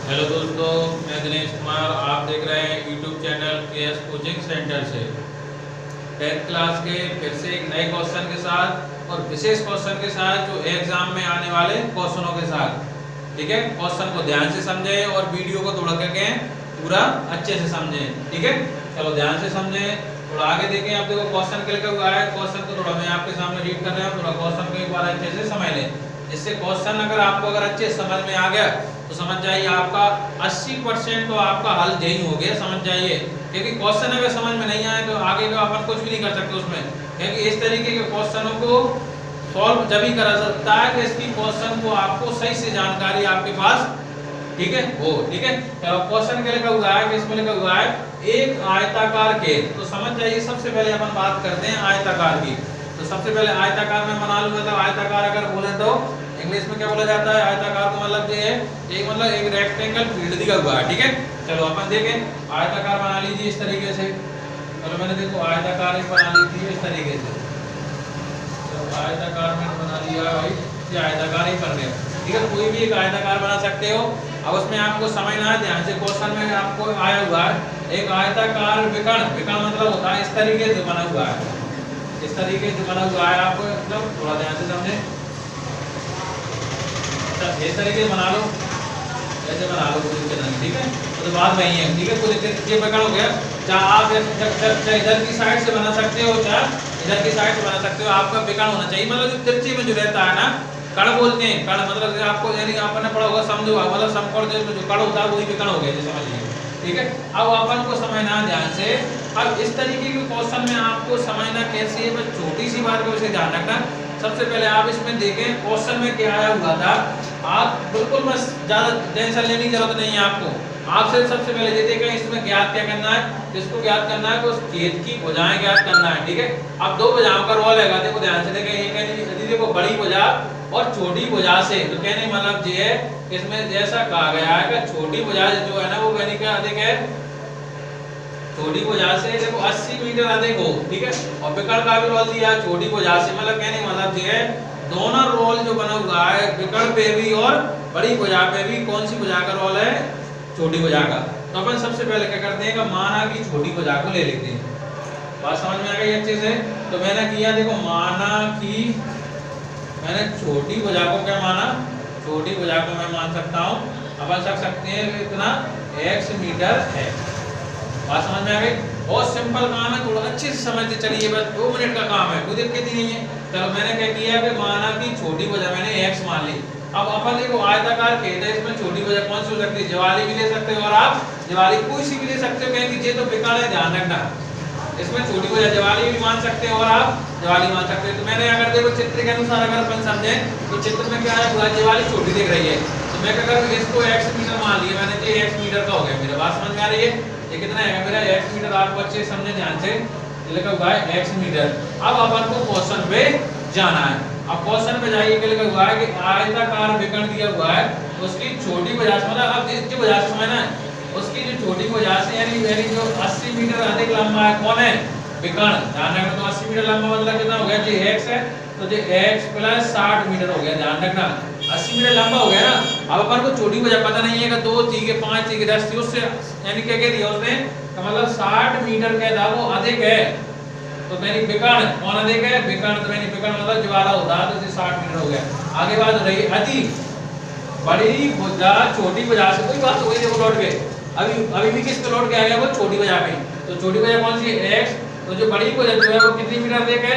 Hello दोस्तों, मैं दिनेश कुमार। आप देख रहे हैं YouTube channel KS coaching centre से 10th क्लास के फिर से एक नए क्वेश्चन के साथ और विशेष क्वेश्चन के साथ जो एग्जाम में आने वाले क्वेश्चनों के साथ। ठीक है, क्वेश्चन को ध्यान से समझें और वीडियो को थोड़ा करके पूरा अच्छे से समझें। ठीक है, चलो ध्यान से समझें, थोड़ा आगे देखें। आप देखो क्वेश्चन के लिखा हुआ है, क्वेश्चन को थोड़ा मैं आपके सामने रीड कर रहा हूँ। थोड़ा क्वेश्चन को एक बार अच्छे से समझ लें, जिससे क्वेश्चन अगर आपको अगर समझ में आ गया तो समझ जाइए आपका 80% तो आपका हल यही हो गया, समझ जाइए। क्योंकि क्वेश्चन अगर समझ में नहीं आए तो आगे का अपन कुछ भी नहीं कर सकते उसमें, क्योंकि इस तरीके के क्वेश्चनों को सॉल्व जब ही करा सकता है कि इसकी क्वेश्चन को आपको सही से जानकारी आपके पास, ठीक है वो। ठीक है, चलो क्वेश्चन के लिखा हुआ है कि इसमें लिखा हुआ है एक आयताकार खेत। तो समझ जाइए, सबसे पहले अपन बात करते हैं आयताकार की। तो सबसे पहले आयताकार में बना लूं, मतलब आयताकार अगर बोले तो इंग्लिश में क्या बोला जाता है? आयताकार को मतलब ये है एक मतलब एक रेक्टेंगल फील्ड दिया हुआ है। ठीक है, चलो अपन देखें आयताकार बना लीजिए इस तरीके से। चलो मैंने देखो आयताकार एक बना ली थी इस तरीके से। तो आयताकार मैंने बना लिया भाई, ये आयताकार ही बन गया। ठीक है, कोई भी एक आयताकार बना सकते हो। अब उसमें आपको समझना है ध्यान से, क्वेश्चन में आपको आया हुआ है एक आयताकार विकर्ण। विकर्ण मतलब होता है इस तरीके से बना हुआ है, इस तरीके से बना हुआ है। आपको मतलब थोड़ा ध्यान से समझें। इस तरीके से बना लो, ऐसे बना लो कुछ इतना। ठीक है, तो बात वही है। ठीक है, कुछ ये विकर्ण हो गया। चाहे आप इधर की साइड से बना सकते हो, चाहे इधर की साइड से बना सकते हो। आपका विकर्ण होना चाहिए, मतलब जो तिरछे में जो रहता है ना, कण बोलते हैं। कण मतलब आपको यानी आपने पढ़ा होगा, समझो मतलब समकोण जो कण होता है वही विकर्ण हो गया, जैसे समझिए। ठीक है, अब अपन को समझना ध्यान से। अब इस तरीके के क्वेश्चन में आपको समझना कैसे है, बस छोटी सी बात को इसे ध्यान रखना। सबसे पहले आप इसमें देखें क्वेश्चन में क्या आया हुआ था। आप बिल्कुल बस ज्यादा टेंशन लेने की जरूरत नहीं है आपको। आपसे सबसे पहले ये देखें इसमें ज्ञात क्या करना है, जिसको ज्ञात करना है तो उस खेत की भुजाएं ज्ञात करना है। ठीक है, अब दो भुजाओं का रोल है, देखो ध्यान से देखें। ये कहने देखो बड़ी भुजा और छोटी भुजा से, तो कहने मतलब ये है इसमें जैसा कहा गया है कि छोटी भुजा जो है ना वो कहने का अधिक है, छोटी भुजा से देखो 80 मीटर अधिक हो। ठीक है, और विकर्ण का भी रोल दिया छोटी भुजा से, मतलब कहने मतलब ये है दोनों रोल जो बना हुआ है विकर्ण पे भी और बड़ी भुजा पे भी, कौन सी भुजा का रोल है? छोटी भुजा का। तो अपन सबसे पहले क्या करते हैं कि माना की छोटी भुजा को ले लेते हैं। बात समझ में आ गई अच्छे से? तो मैंने किया देखो, माना की मैंने छोटी भुजा को क्या माना, छोटी भुजा को मैं मान सकता हूँ, अपन रख सकते हैं इतना x मीटर है। बात समझ में आ गई? बहुत सिंपल काम है, थोड़ा अच्छे से समझते चलिए, बस 2 मिनट का काम है, कोई दिक्कत ही नहीं है। चलो मैंने क्या किया कि माना की छोटी भुजा मैंने x मान ली। अब अपन देखो आयताकार खेत है, इसमें छोटी भुजा कौन सी हो सकती है? ज्वाली भी ले सकते हो, और आप ज्वाली कोई सी भी ले सकते हो, क्योंकि ये तो विकर्ण है, ध्यान रखना। इसमें छोटी भुजा ज्वाली भी मान सकते हो और आप ज्वाली मान सकते हो। तो मैंने अगर देखो चित्र के अनुसार अगर अपन समझे तो चित्र में क्या है, ज्वाली छोटी दिख रही है, तो मैं अगर इसको x मीटर मान लिया मैंने, ये x मीटर का हो गया मेरा। बात समझ में आ रही है? ये कितना है मेरा x मीटर? आपको अच्छे से समझे ध्यान से, लिखा हुआ है x मीटर। अब अपन को क्वेश्चन पे जाना है। अब क्वेश्चन पे जाइए, क्या लिखा हुआ है कि आयताकार विकर्ण दिया हुआ है, उसकी छोटी भुजा से, मतलब अब इसकी भुजा से समझना है, उसकी जो छोटी भुजा से यानी जो 80 मीटर अधिक लंबा है, कौन है? विकर्ण। ध्यान रखना, तो 80 मीटर लंबा मतलब कितना हो गया? जी x है, तो जो x प्लस 60 मीटर हो गया। ध्यान रखना 80 मीटर लंबा हो गया ना। अब अपन को छोटी भुजा पता नहीं है कि 2 थी कि 5 थी कि 10 थी, उससे यानी क्या कह दिया उसने, मतलब 60 मीटर क्या था वो अधिक है। तो मेरी विकर्ण कौन अधिक है? विकर्ण। तो मेरी विकर्ण मतलब ज्वाला होता है, तो 60 मीटर हो गया। आगे बात हो रही है अधिक बड़ी भुजा छोटी भुजा से, कोई बात हो गई। देखो लौट गए, अभी भी किस पे लौट के आ गया? वो छोटी भुजा पे। तो छोटी भुजा कौन सी है? x। तो जो बड़ी भुजा जो है वो कितनी मीटर अधिक है?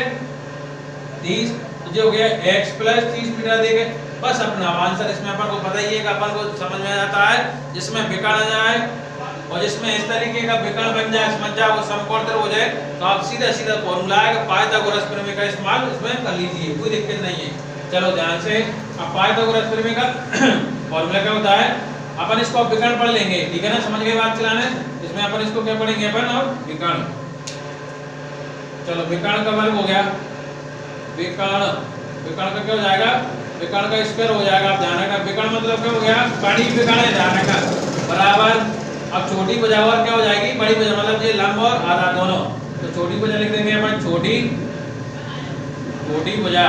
30। तो जो हो गया x प्लस 30 मीटर अधिक है। बस अपना आंसर इसमें अपन को पता ही है कि अपन को समझ में आ जाता है, जिसमें विकर्ण आ जाए और जिसमें इस तरीके का विकर्ण बन जाए, समझ जाओ वो समकोण हो जाए, तो आप सीधा सीधा फॉर्मूला है कि पाइथागोरस प्रमेय का इस्तेमाल इसमें कर लीजिए, कोई दिक्कत नहीं है। चलो ध्यान से, अब पाइथागोरस प्रमेय का फॉर्मूला क्या होता है? अपन इसको विकर्ण पढ़ लेंगे, ठीक है ना? समझ गए बात चलाने? इसमें अपन इसको क्या पढ़ेंगे अपन? और विकर्ण। चलो विकर्ण का वर्ग हो गया, विकर्ण। विकर्ण का क्या हो जाएगा? विकर्ण का स्क्वायर हो जाएगा। आप ध्यान रखना, विकर्ण मतलब क्या हो गया? बड़ी विकर्ण है, ध्यान रखना, बराबर। अब छोटी भुजा और क्या हो जाएगी? बड़ी भुजा, मतलब ये लंब और आधा दोनों। तो छोटी भुजा लिख देंगे अपन, छोटी भुजा,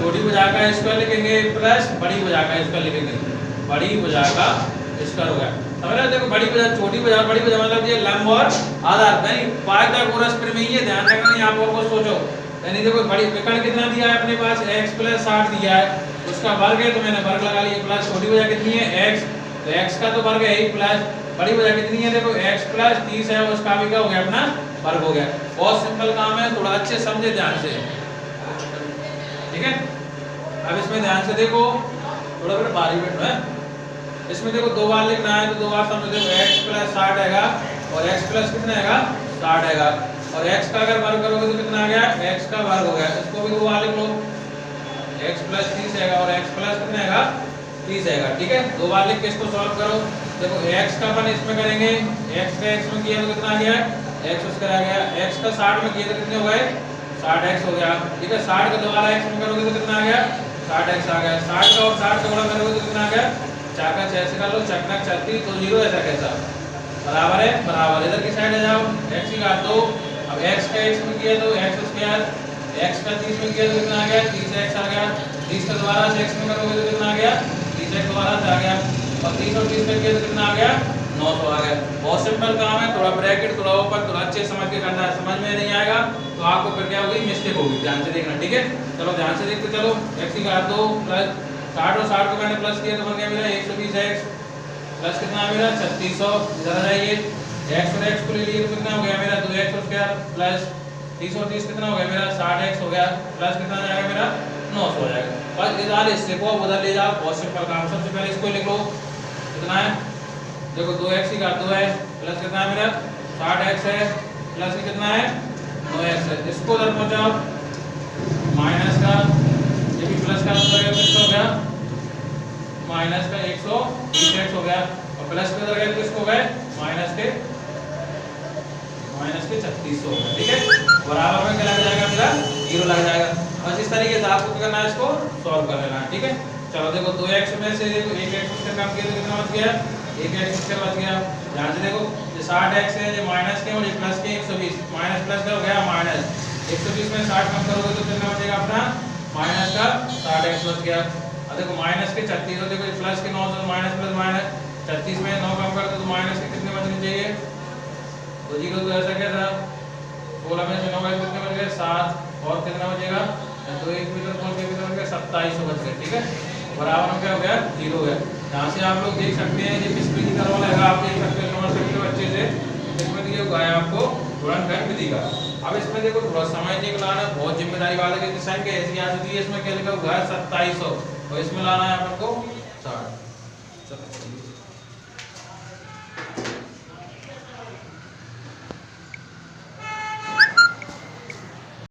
छोटी भुजा का स्क्वायर लिखेंगे प्लस बड़ी भुजा का स्क्वायर लिखेंगे। बड़ी भुजा का स्क्वायर हो गया। समझ रहे हो? देखो बड़ी भुजा छोटी भुजा, बड़ी भुजा मतलब ये लंब और आधार, नहीं पाइथागोरस प्रमेय, ये ध्यान रखना, यहाँ पर को सोचो। यानी देखो बड़ी विकर्ण कितना दिया है अपने पास, x + 60 दिया है, उसका वर्ग है तो मैंने वर्ग लगा लिया, प्लस छोटी भुजा कितनी है x, तो x का तो वर्ग है ही, प्लस बड़ी भुजा कितनी है, देखो x + 30 है, उसका भी क्या हो गया अपना वर्ग हो गया। बहुत सिंपल काम है, थोड़ा अच्छे समझे ध्यान से, ठीक है। अब इसमें ध्यान से देखो, थोड़ा फिर भारी बैठो है, इसमें देखो दो बार लिखना है तो दो बार समझो, देखो x + 60 आएगा और x प्लस कितना आएगा 60 आएगा, और x का अगर वर्ग करोगे तो कितना आ गया, x का वर्ग हो गया, इसको भी दो बार लिख लो, x + 30 आएगा और x प्लस कितना आएगा 30 आएगा, ठीक है। दो बार लिख के इसको सॉल्व करो, देखो x का अपन इसमें करेंगे, x का x में किया तो कितना आ गया, x² आ गया, x का 60 में किया तो कितने हो गए 60x हो गया, ठीक है। 60 का दोबारा x में करोगे तो कितना आ गया 60x आ गया, 60 का और 60 का गुणा करोगे तो कितना आ गया, 4 का 6 से कर लो, 4 का 36 तो 0 ऐसा कैसा बराबर है, बराबर, इधर की साइड आ जाओ, x की घात 2, अब x का x में किया तो x², x का 30 में किया तो कितना आ गया 30x आ गया, 30 का दोबारा से x में करोगे तो कितना आ गया 30x दोबारा से आ गया, और 30 और 30 में किया तो कितना आ गया 900 आ गया। बहुत सिंपल काम है, थोड़ा ब्रैकेट थोड़ा ऊपर थोड़ा अच्छे समझ के करना है, समझ में नहीं आएगा तो आपको फिर क्या होगी मिस्टेक होगी, ध्यान से देखना, ठीक है। चलो ध्यान से देखते चलो, x की घात 2 प्लस 60 और 60 को मैंने प्लस किया तो बन गया मेरा 120x प्लस कितना मेरा 3600, इधर आ जाइए, x और x को ले लिए तो कितना हो गया मेरा 2x² प्लस 30 और 30 कितना हो गया मेरा 60x हो गया, प्लस कितना आ जाएगा मेरा 900 हो जाएगा। बस इधर हिस्से को उधर ले जाओ, बहुत सिंपल काम। सबसे पहले इसको लिख लो, कितना है देखो 2x की घात 2 है प्लस कितना है मेरा 60x है प्लस कितना है 9x है, इसको उधर पहुंचाओ, माइनस का ये भी प्लस का कितना हो गया माइनस का 120x हो गया, और प्लस के उधर गए तो इसको गए माइनस के 3600 हो गया, ठीक है। बराबर में क्या लग जाएगा मेरा 0 लग जाएगा। बस इस तरीके से आपको क्या करना है, इसको सॉल्व कर लेना है, ठीक है। चलो देखो 2x में से देखो 1x उसके काम किया तो कितना बच गया 1x उसके बच गया, ध्यान से देखो ये 60x है, ये माइनस के और ये प्लस के 120, माइनस प्लस का हो गया माइनस 120 में 60 कम करोगे तो कितना बचेगा अपना माइनस का 60x बच गया। अब देखो माइनस के 36, देखो प्लस के 9 तो माइनस प्लस माइनस 36 में 9 कम करते तो माइनस के कितने बचने चाहिए, तो 0 तो ऐसा क्या था 16 में से 9 कितने बच गए 7, और कितना बचेगा तो 1 मीटर बोल के कितना बच गया 2700 बच गए, ठीक है। बराबर में क्या हो गया 0 हो गया। यहाँ से आप लोग देख सकते हैं ये किस विधि का रोल है, आप देख सकते हैं समझ सकते हो अच्छे से, इसमें दिया हुआ है आपको गुणनखंड विधि का। अब इसमें देखो थोड़ा समझने को लाना बहुत जिम्मेदारी वाला है, क्योंकि संख्या ऐसी आ चुकी है, इसमें क्या लिखा हुआ है 2700 और इसमें लाना है आपको